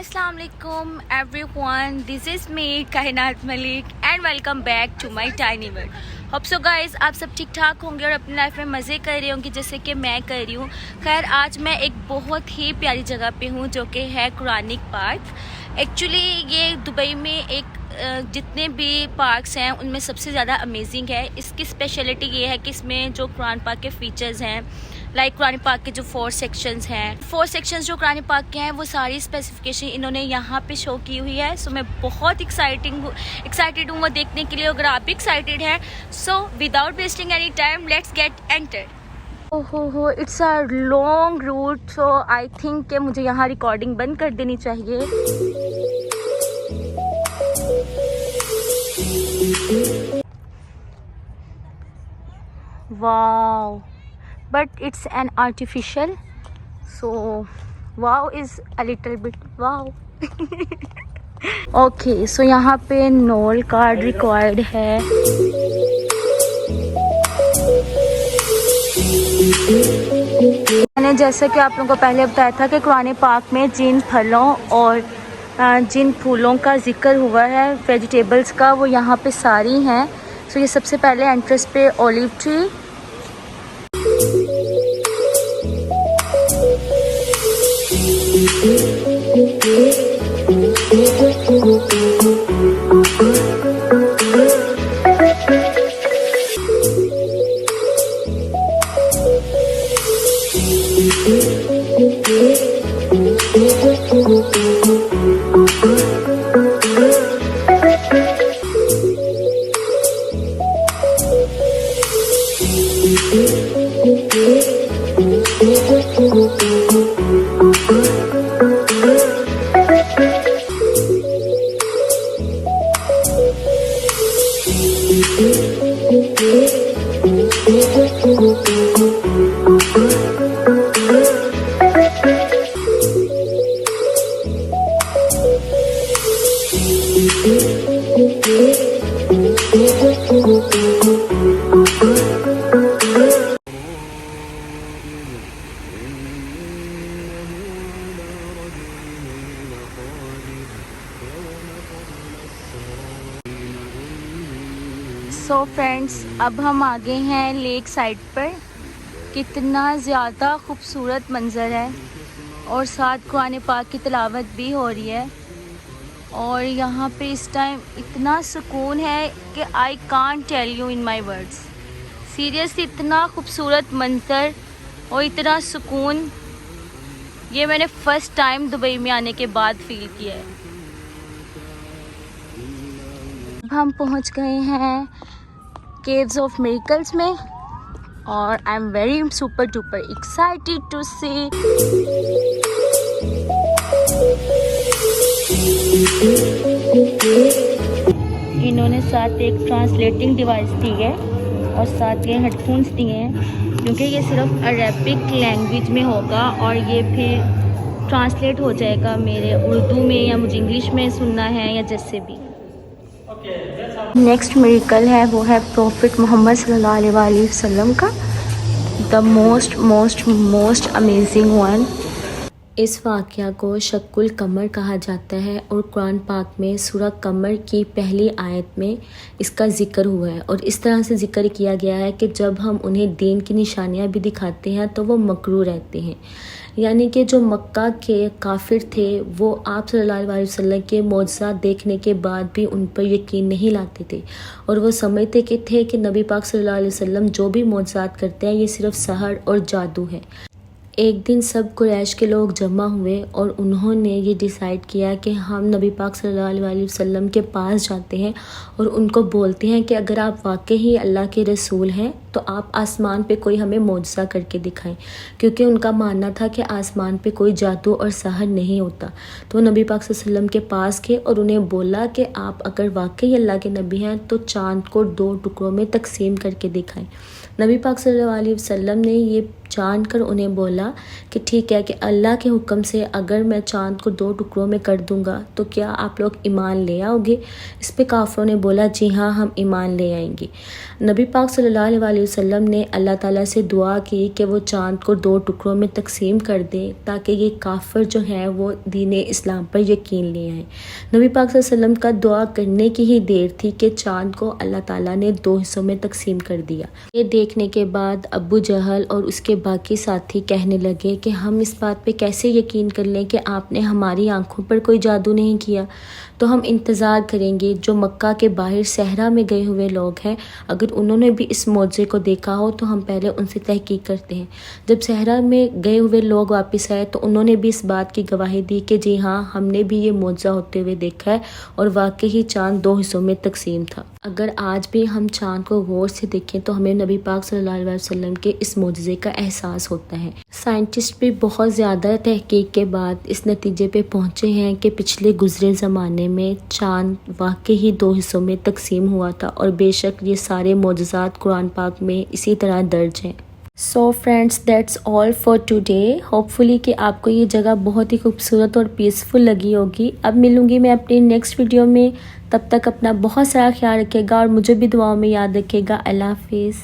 अस्सलाम वालेकुम everyone, this is me Kainat Malik and welcome back to my tiny world. Hope so guys आप सब ठीक ठाक होंगे और अपनी लाइफ में मज़े कर रहे होंगे जैसे कि मैं कर रही हूँ। खैर आज मैं एक बहुत ही प्यारी जगह पे हूँ जो कि है कुरानिक पार्क। एक्चुअली ये दुबई में एक जितने भी पार्क्स हैं उनमें सबसे ज़्यादा अमेजिंग है। इसकी स्पेशलिटी ये है कि इसमें जो कुरान पाक के फीचर्स हैं, लाइक कुरान पाक के जो 4 सेक्शंस हैं, 4 सेक्शंस जो कुरान पाक के हैं वो सारी स्पेसिफिकेशन इन्होंने यहाँ पे शो की हुई है। सो मैं बहुत एक्साइटेड हूँ वो देखने के लिए। अगर आप भी एक्साइटेड हैं so without wasting any time let's get enter. ओहो it's a long route, so I think कि मुझे यहाँ रिकॉर्डिंग बंद कर देनी चाहिए। Wow, but it's an artificial, so wow is a little bit wow. Okay, so यहाँ पे नोल कार्ड रिक्वायर्ड है। मैंने जैसा कि आप लोगों को पहले बताया था कि कुरान पाक में जिन फलों और जिन फूलों का जिक्र हुआ है, वेजिटेबल्स का, वो यहाँ पे सारी हैं। सो ये सबसे पहले एंट्रेंस पे ऑलिव ट्री, सो फ्रेंड्स अब हम आ गए हैं लेक साइड पर। कितना ज़्यादा खूबसूरत मंज़र है और साथ कुरान पाक की तिलावत भी हो रही है। और यहाँ पे इस टाइम इतना सुकून है कि I can't tell you in my words. Seriously इतना खूबसूरत मंज़र और इतना सुकून ये मैंने फ़र्स्ट टाइम दुबई में आने के बाद फील किया है। अब हम पहुँच गए हैं केव्स ऑफ मिरेकल्स में और I am very super duper excited to see. इन्होंने साथ एक ट्रांसलेटिंग डिवाइस दी है और साथ ये हेडफोन्स दिए हैं क्योंकि ये सिर्फ अरेबिक लैंग्वेज में होगा और ये फिर ट्रांसलेट हो जाएगा मेरे उर्दू में या मुझे इंग्लिश में सुनना है या जैसे भी। नेक्स्ट मिरेकल है वो है प्रॉफिट मोहम्मद सल्लल्लाहु अलैहि वसल्लम का, द मोस्ट अमेजिंग वन। इस वाक़या को शक्कुल कमर कहा जाता है और कुरान पाक में सूरह कमर की पहली आयत में इसका ज़िक्र हुआ है और इस तरह से ज़िक्र किया गया है कि जब हम उन्हें दीन की निशानियां भी दिखाते हैं तो वो मकरू रहते हैं। यानी कि जो मक्का के काफिर थे वो आप सल्लल्लाहु अलैहि वसल्लम के मौजज़ात देखने के बाद भी उन पर यकीन नहीं लाते थे और वो समझते थे कि नबी पाक सल्लल्लाहु अलैहि वसल्लम जो भी मौजज़ात करते हैं ये सिर्फ सहर और जादू है। एक दिन सब कुरैश के लोग जमा हुए और उन्होंने ये डिसाइड किया कि हम नबी पाक सल्लल्लाहु अलैहि वसल्लम के पास जाते हैं और उनको बोलते हैं कि अगर आप वाकई ही अल्लाह के रसूल हैं तो आप आसमान पे कोई हमें मौजज़ा करके दिखाएं, क्योंकि उनका मानना था कि आसमान पे कोई जादू और सहर नहीं होता। तो नबी पाक सल्लल्लाहु अलैहि वसल्लम के पास गए और उन्हें बोला कि आप अगर वाकई अल्लाह के नबी हैं तो चाँद को 2 टुकड़ों में तकसीम करके दिखाएं। नबी पाक सल्लल्लाहु अलैहि वसल्लम ने ये जानकर उन्हें बोला कि ठीक है कि अल्लाह के हुक्म से अगर मैं चाँद को 2 टुकड़ों में कर दूंगा तो क्या आप लोग ईमान ले आओगे। इस पे काफ़िरों ने बोला जी हाँ, हम ईमान ले आएंगे। नबी पाक सल्लल्लाहु अलैहि वसल्लम ने अल्लाह ताला से दुआ की कि वो चाँद को 2 टुकड़ों में तकसीम कर दें ताकि ये काफ़िर जो हैं वो दीन इस्लाम पर यकीन ले आएँ। नबी पाक सल्लल्लाहु अलैहि वसल्लम का दुआ करने की ही देर थी कि चाँद को अल्लाह ताला ने 2 हिस्सों में तकसीम कर दिया। ये देखने के बाद अबू जहल और उसके बाकी साथी कहने लगे कि हम इस बात पे कैसे यकीन कर लें कि आपने हमारी आंखों पर कोई जादू नहीं किया। तो हम इंतज़ार करेंगे जो मक्का के बाहर सहरा में गए हुए लोग हैं, अगर उन्होंने भी इस मौजे को देखा हो तो हम पहले उनसे तहकीक करते हैं। जब सहरा में गए हुए लोग वापस आए तो उन्होंने भी इस बात की गवाही दी कि जी हाँ, हमने भी ये मौजा होते हुए देखा है और वाकई ही चाँद 2 हिस्सों में तकसीम था। अगर आज भी हम चाँद को गौर से देखें तो हमें नबी पाक सल्लल्लाहु अलैहि वसल्लम के इस मौजज़े का एहसास होता है। साइंटिस्ट भी बहुत ज़्यादा तहकीक के बाद इस नतीजे पे पहुँचे हैं कि पिछले गुज़रे ज़माने में चाँद वाकई ही 2 हिस्सों में तकसीम हुआ था और बेशक ये सारे मौजज़ात कुरान पाक में इसी तरह दर्ज हैं। So friends, that's all for today. Hopefully कि आपको ये जगह बहुत ही खूबसूरत और पीसफुल लगी होगी। अब मिलूँगी मैं अपनी नेक्स्ट वीडियो में, तब तक अपना बहुत सारा ख्याल रखिएगा और मुझे भी दुआओं में याद रखिएगा। अल्लाह हाफिज़।